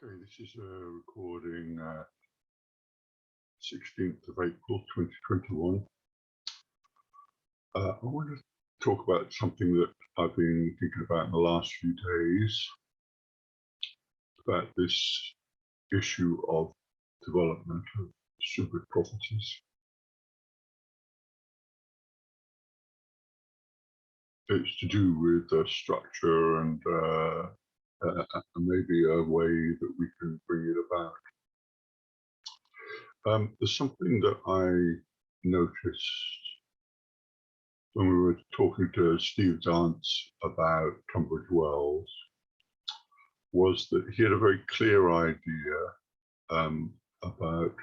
Okay, this is a recording 16th of April 2021. I want to talk about something that I've been thinking about in the last few days, about this issue of development of super properties. It's to do with structure and maybe a way that we can bring it about. There's something that I noticed when we were talking to Steve Dance about Tunbridge Wells, was that he had a very clear idea about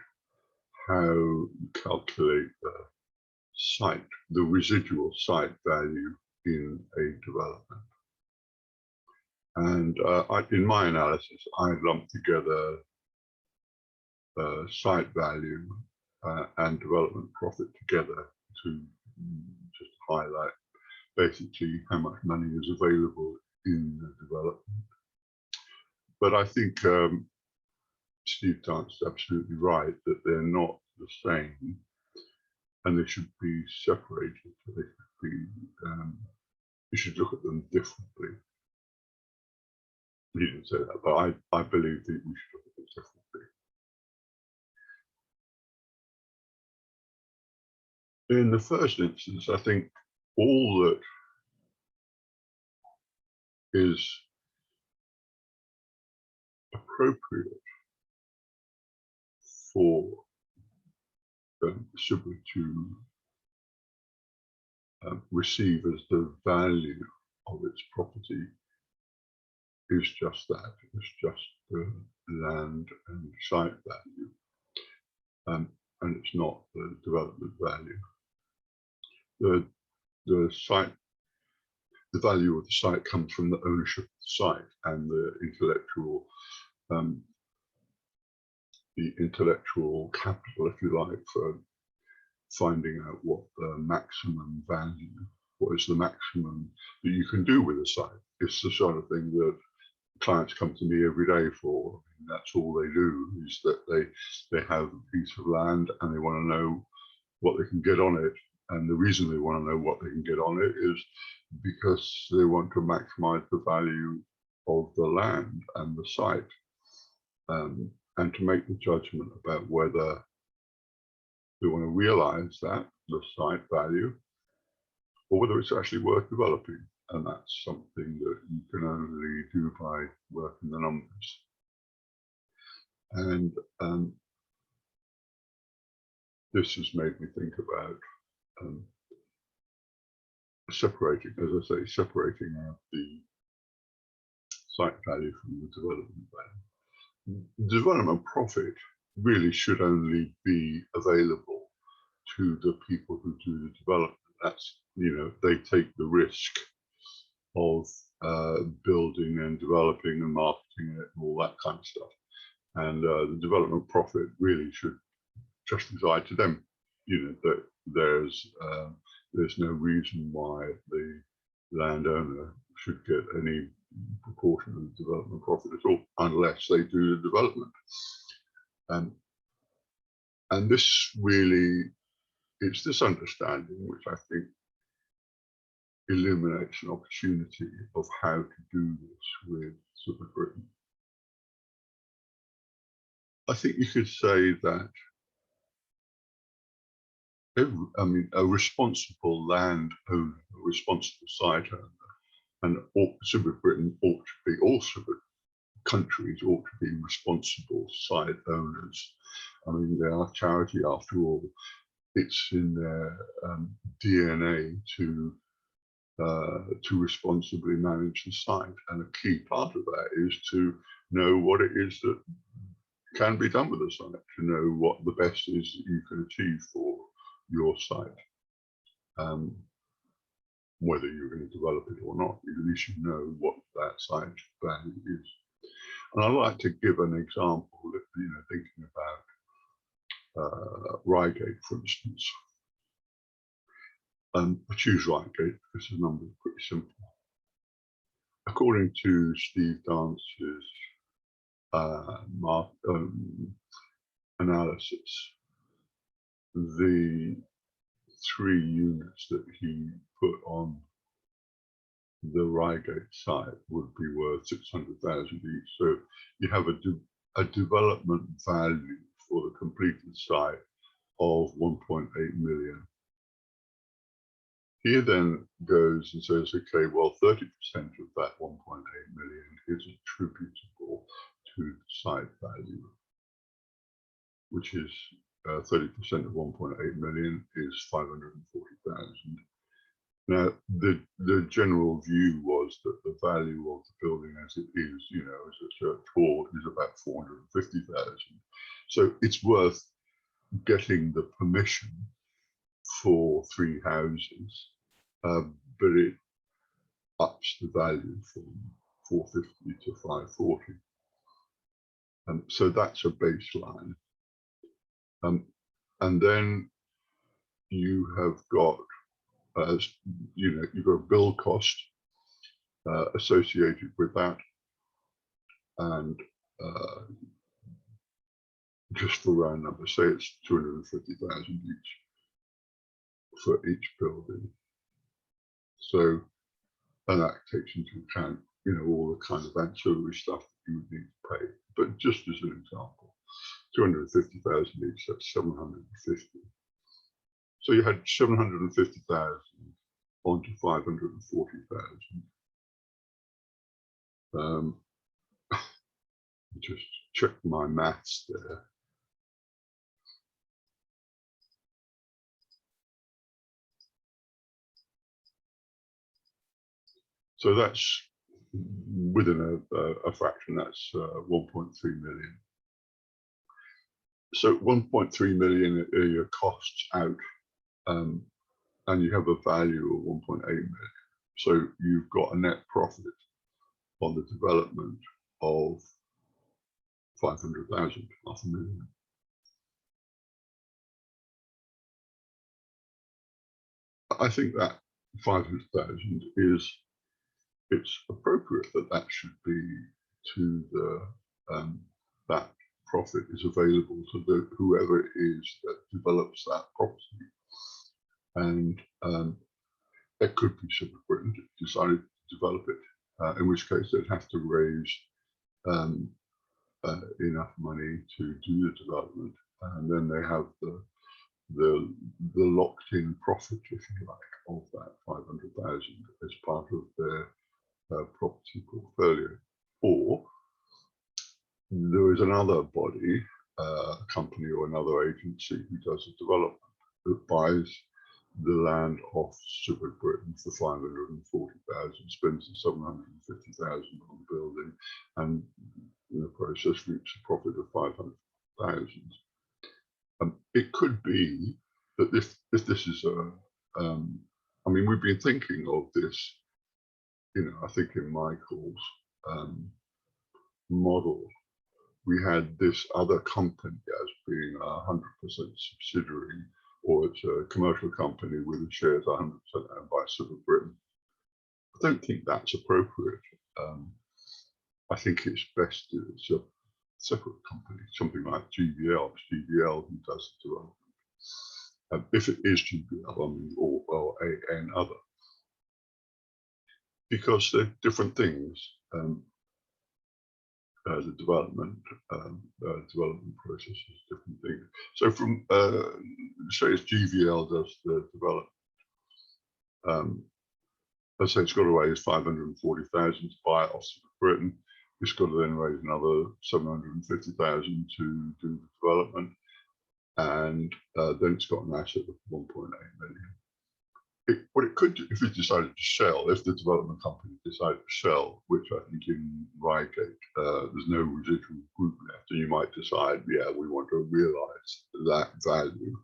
how you calculate the residual site value in a development. And in my analysis, I lumped together site value and development profit together to just highlight basically how much money is available in the development. But I think Steve Dance is absolutely right that they're not the same, and they should be separated. They should be, you should look at them differently. He didn't say that, but I believe that we should look at them differently. In the first instance, I think all that is appropriate for Subra to receive as the value of its property is just that. It's just the land and site value, and it's not the development value. The site, the value of the site comes from the ownership of the site and the intellectual capital, if you like, for finding out what the maximum value, what is the maximum that you can do with a site. It's the sort of thing that clients come to me every day for. I mean, that's all they do, is that they have a piece of land and they want to know what they can get on it. And the reason they want to know what they can get on it is because they want to maximize the value of the land and the site, and to make the judgment about whether they want to realize that, the site value, or whether it's actually worth developing. And that's something that you can only do by working the numbers. And this has made me think about separating, as I say, separating out the site value from the development value. Development profit really should only be available to the people who do the development. That's, you know, they take the risk of building and developing and marketing it and all that kind of stuff. And the development profit really should just reside to them. You know, that there's no reason why the landowner should get any proportion of the development profit at all, unless they do the development. And this really, it's this understanding which I think illuminates an opportunity of how to do this with Super Britain. I think you could say that a responsible landowner, a responsible site owner, and Super Britain ought to be, all super countries ought to be responsible site owners. I mean, they are charity after all. It's in their DNA to responsibly manage the site, and a key part of that is to know what it is that can be done with the site, to know what the best is that you can achieve for your site. Whether you're going to develop it or not, at least you know what that site value is. And I'd like to give an example, you know, thinking about Reigate, for instance. I choose Reigate because the number is pretty simple. According to Steve Dance's analysis, the 3 units that he put on the Reigate site would be worth 600,000 each. So you have a development value for the completed site of 1.8 million. He then goes and says, okay, well, 30% of that 1.8 million is attributable to the site value, which is 30% of 1.8 million is 540,000. Now, the general view was that the value of the building as it is, you know, as a church hall, is about 450,000. So it's worth getting the permission for 3 houses, but it ups the value from 450 to 540. So that's a baseline. And then you have got, you know, you've got a build cost associated with that, and just for round numbers, say it's 250,000 each for each building. So, and that takes into account, you know, all the kind of ancillary stuff that you would need to pay. But just as an example, 250,000 each, that's 750. So you had 750,000 onto 540,000. Just check my maths there. So that's within a fraction, that's 1.3 million. So 1.3 million are your costs out, and you have a value of 1.8 million. So you've got a net profit on the development of 500,000, $500,000. I think that 500,000 is, it's appropriate that that should be to the, that profit is available to the, whoever it is that develops that property. And it could be Super Britain decided to develop it, in which case they'd have to raise enough money to do the development, and then they have the locked-in profit, if you like, of that 500,000 as part of their property portfolio. Or there is another body, company or another agency who does a development that buys the land off Super Britain for 540,000, spends the 750,000 on the building, and in the process reaps a profit of 500,000. It could be that if this is a, I mean, we've been thinking of this, you know, I think in Michael's model, we had this other company as being a 100% subsidiary, or it's a commercial company with the shares 100% owned by Super Britain. I don't think that's appropriate. I think it's best if it's a separate company, something like GVL. It's GVL who does the development. If it is GVL, I mean, or an other, because they're different things. The development process is different things. So from say it's GVL does the development. Let's say it's got to raise 540,000 to buy it off Britain. It's got to then raise another 750,000 to do the development, and then it's got an asset of 1.8 million. What it could do, if it decided to sell, if the development company decided to sell, which I think in Reigate, there's no residual group left, and you might decide, yeah, we want to realize that value.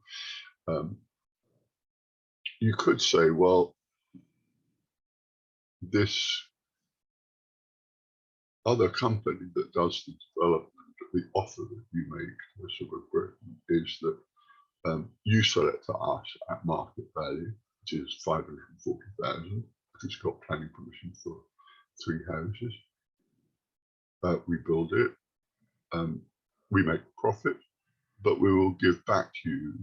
You could say, well, this other company that does the development, the offer that you make to Super Britain is that you sell it to us at market value, which is 540,000. It's got planning permission for 3 houses. We build it, we make profit, but we will give back to you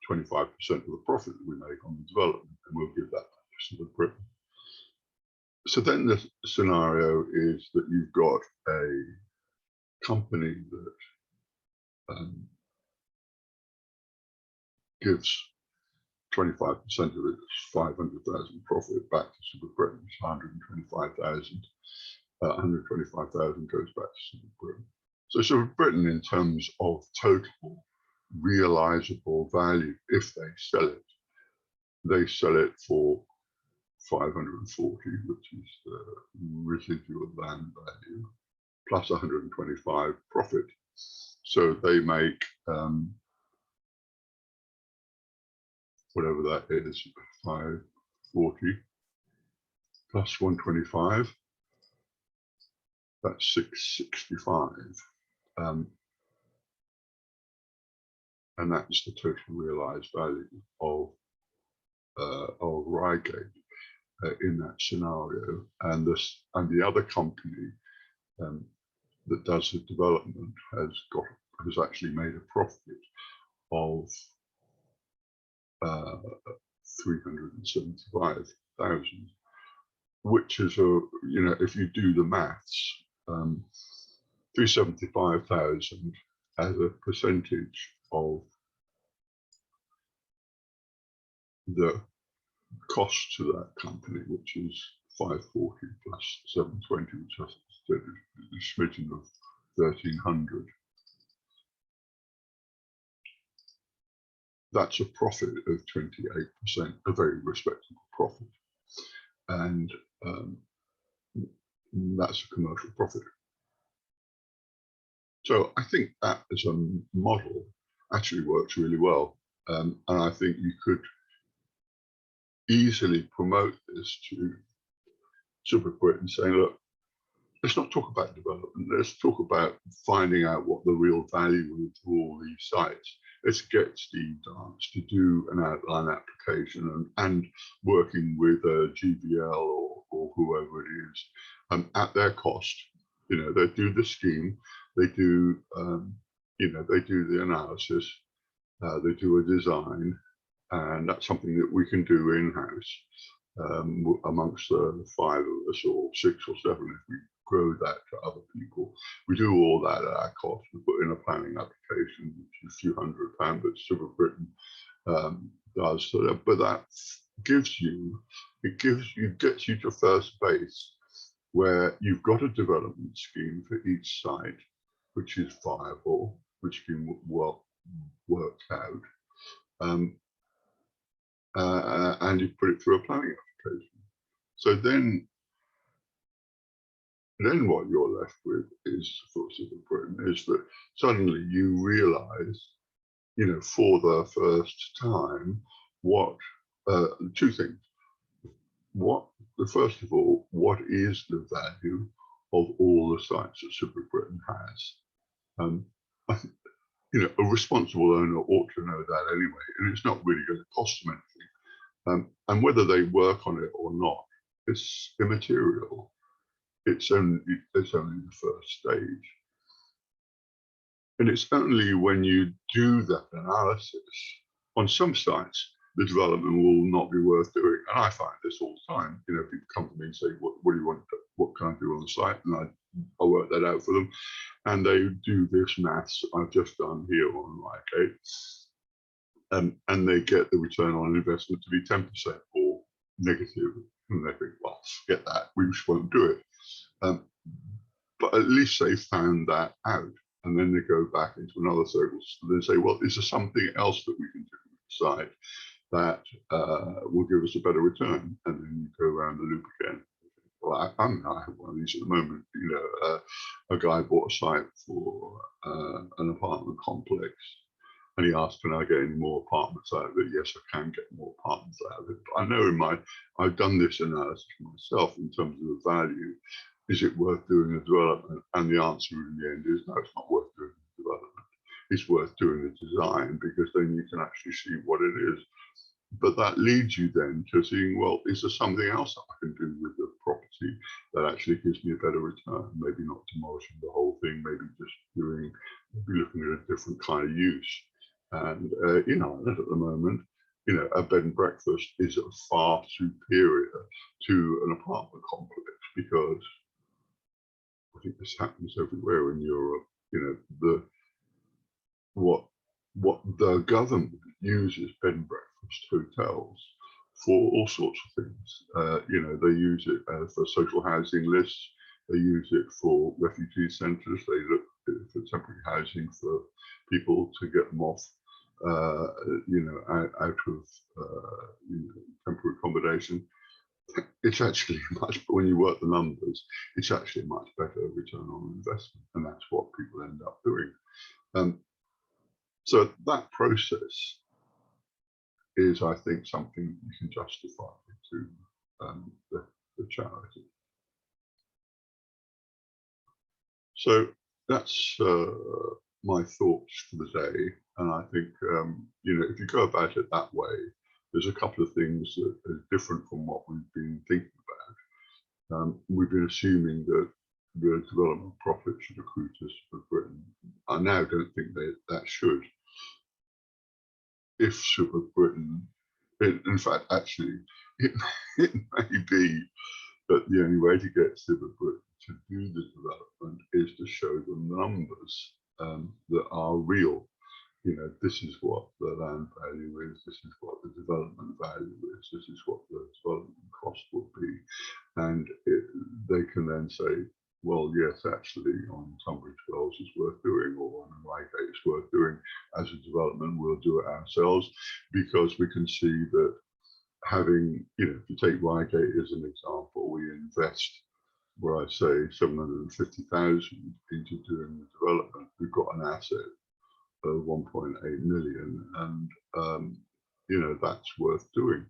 25% of the profit that we make on the development, and we'll give that back to Silver Britain. So then the scenario is that you've got a company that gives 25% of its 500,000 profit back to Silver Britain. 125,000. 125,000 goes back to Silver Britain. So Silver Britain, in terms of total realizable value, if they sell it for 540, which is the residual land value, plus 125 profit. So they make whatever that is, 540 plus 125, that's 665. And that's the total realized value of Reigate in that scenario. And the other company that does the development has actually made a profit of 375,000, which is if you do the maths, 375,000 as a percentage of the cost to that company, which is 540 plus 720, which I said is a smidgen of 1,300. That's a profit of 28%, a very respectable profit. And that's a commercial profit. So I think that as a model actually works really well. And I think you could easily promote this to Silver Britain, saying, look, let's not talk about development. Let's talk about finding out what the real value is of all these sites. Let's get Steve Dance to do an outline application and working with GVL or whoever it is at their cost. They do the scheme, they do they do the analysis, they do a design, and that's something that we can do in-house amongst the 5 of us or 6 or 7 if we grow that to other people. We do all that at our cost. We put in a planning application, which is a few £100 that Silver Britain does. But that gets you to first base, where you've got a development scheme for each site, which is viable, which can work out, and you put it through a planning application. So then what you're left with is, for Silver Britain, is that suddenly you realise, for the first time, what 2 things. First of all, what is the value of all the sites that Silver Britain has? A responsible owner ought to know that anyway, and it's not really going to cost them anything. And whether they work on it or not, it's immaterial. It's only the first stage. And it's only when you do that analysis, on some sites, the development will not be worth doing. And I find this all the time. People come to me and say, what do you want? What can I do on the site? And I work that out for them. And they do this maths I've just done here on Reigate. And they get the return on investment to be 10% or negative. And they think, well, forget that. We just won't do it. But at least they found that out. And then they go back into another circle. So they say, well, is there something else that we can do with the site that will give us a better return? And then you go around the loop again. Well, I have one of these at the moment. A guy bought a site for an apartment complex, and he asked, can I get any more apartments out of it? Yes, I can get more apartments out of it. But I know I've done this analysis myself in terms of the value. Is it worth doing a development? And the answer in the end is no, it's not worth doing the development. It's worth doing the design, because then you can actually see what it is. but that leads you then to seeing, well, is there something else that I can do with the property that actually gives me a better return? Maybe not demolishing the whole thing, maybe just maybe looking at a different kind of use. And in Ireland at the moment, a bed and breakfast is far superior to an apartment complex, because I think this happens everywhere in Europe. What the government uses bed and breakfast hotels for all sorts of things. They use it for social housing lists. They use it for refugee centres. They look for temporary housing for people to get them off, out of temporary accommodation. It's actually when you work the numbers, it's actually a much better return on investment, and that's what people end up doing. So that process is, I think, something you can justify to the charity. So that's my thoughts for the day. And I think, if you go about it that way, there's a couple of things that are different from what we've been thinking about. We've been assuming that the development profit should accrue to Britain. I now don't think that should. If Super Britain, in fact, actually, it may be that the only way to get Super Britain to do the development is to show them numbers that are real. This is what the land value is, this is what the development value is, this is what the development cost will be. And they can then say, well, yes, actually, on Tunbridge Wells it's worth doing, or on Reigate it's worth doing. As a development, we'll do it ourselves, because we can see that having, if you take Reigate as an example, we invest, where I say 750,000 into doing the development. We've got an asset of 1.8 million, and that's worth doing.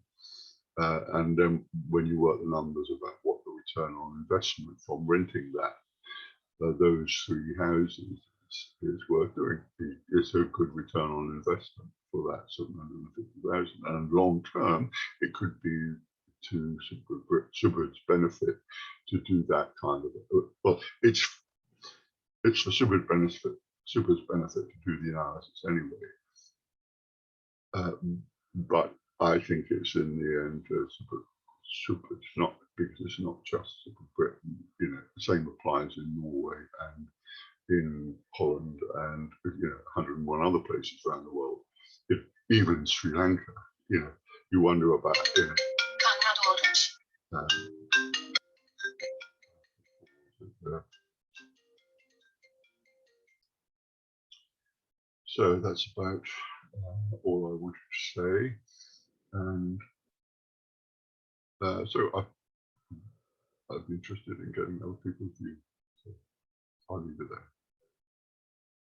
And then when you work the numbers about what the return on investment from renting those 3 houses is worth doing, it's a good return on investment for that 750,000. And long term, it could be to Super's benefit to do that kind of. Well, it's for Super's benefit to do the analysis anyway. But I think it's in the end Super. It's not, because it's not just Super Britain. The same applies in Norway and in Holland and 101 other places around the world. Even in Sri Lanka, you wonder about. So that's about all I wanted to say, and so I'd be interested in getting other people's views. So I'll leave it there.